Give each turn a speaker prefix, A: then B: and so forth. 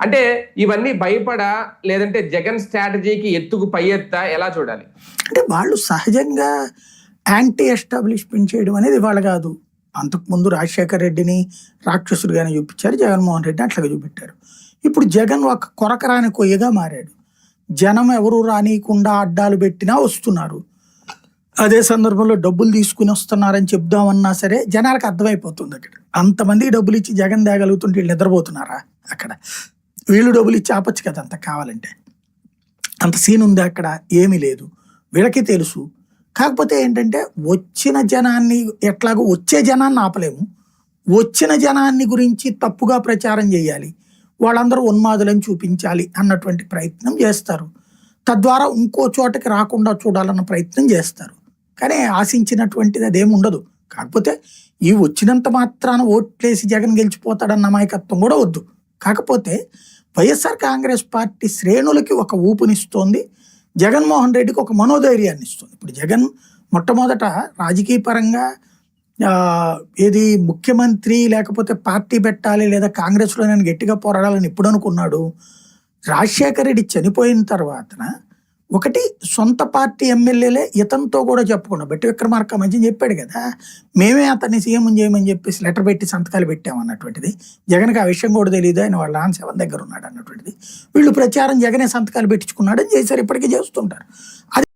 A: అంటే ఇవన్నీ భయపడా, లేదంటే జగన్ స్ట్రాటజీకి ఎత్తుకు పై ఎత్తా ఎలా చూడాలి?
B: అంటే వాళ్ళు సహజంగా యాంటీ ఎస్టాబ్లిష్మెంట్ చేయడం అనేది వాళ్ళు కాదు. అంతకుముందు రాజశేఖర్ రెడ్డిని రాక్షసుడిగానే చూపించారు, జగన్మోహన్ రెడ్డిని అట్లాగా చూపెట్టారు. ఇప్పుడు జగన్ ఒక కొరకరాని కొయ్యగా మారాడు. జనం ఎవరు రానియకుండా అడ్డాలు పెట్టినా వస్తున్నారు. అదే సందర్భంలో డబ్బులు తీసుకుని వస్తున్నారని చెప్దామన్నా సరే జనాలకు అర్థమైపోతుంది. అక్కడ అంతమందికి డబ్బులు ఇచ్చి జగన్ తేగలుగుతుంటే వీళ్ళు నిద్రపోతున్నారా? అక్కడ వీళ్ళు డబ్బులు ఇచ్చి ఆపచ్చు కదా అంత కావాలంటే. అంత సీన్ ఉంది అక్కడ? ఏమీ లేదు. వీళ్ళకి తెలుసు. కాకపోతే ఏంటంటే వచ్చిన జనాన్ని ఎట్లాగో వచ్చే జనాన్ని ఆపలేము, వచ్చిన జనాన్ని గురించి తప్పుగా ప్రచారం చేయాలి, వాళ్ళందరూ ఉన్మాదులని చూపించాలి అన్నటువంటి ప్రయత్నం చేస్తారు. తద్వారా ఇంకో చోటకి రాకుండా చూడాలన్న ప్రయత్నం చేస్తారు. కానీ ఆశించినటువంటిది అదేముండదు. కాకపోతే ఈ వచ్చినంత మాత్రాన ఓట్లేసి జగన్ గెలిచిపోతాడన్న అమాయకత్వం కూడా వద్దు. కాకపోతే వైఎస్ఆర్ కాంగ్రెస్ పార్టీ శ్రేణులకి ఒక ఊపునిస్తోంది, జగన్మోహన్ రెడ్డికి ఒక మనోధైర్యాన్ని ఇస్తుంది. ఇప్పుడు జగన్ మొట్టమొదట రాజకీయ పరంగా ఏది ముఖ్యమంత్రి లేకపోతే పార్టీ పెట్టాలి లేదా కాంగ్రెస్లో నేను గట్టిగా పోరాడాలని ఎప్పుడు అనుకున్నాడు? రాజశేఖర రెడ్డి చనిపోయిన తర్వాతన ఒకటి సొంత పార్టీ ఎమ్మెల్యేలే ఇతనితో కూడా చెప్పకుండా బట్టి విక్రమార్క మంచి చెప్పాడు కదా, మేమే అతన్ని సీఎం చేయమని చెప్పేసి లెటర్ పెట్టి సంతకాలు పెట్టామన్నటువంటిది. జగన్కి ఆ విషయం కూడా తెలియదు, ఆయన వాళ్ళ నాన్న శవం దగ్గర ఉన్నాడు అన్నటువంటిది. వీళ్ళు ప్రచారం జగనే సంతకాలు పెట్టించుకున్నాడని చేశారు, ఇప్పటికీ చేస్తుంటారు. అది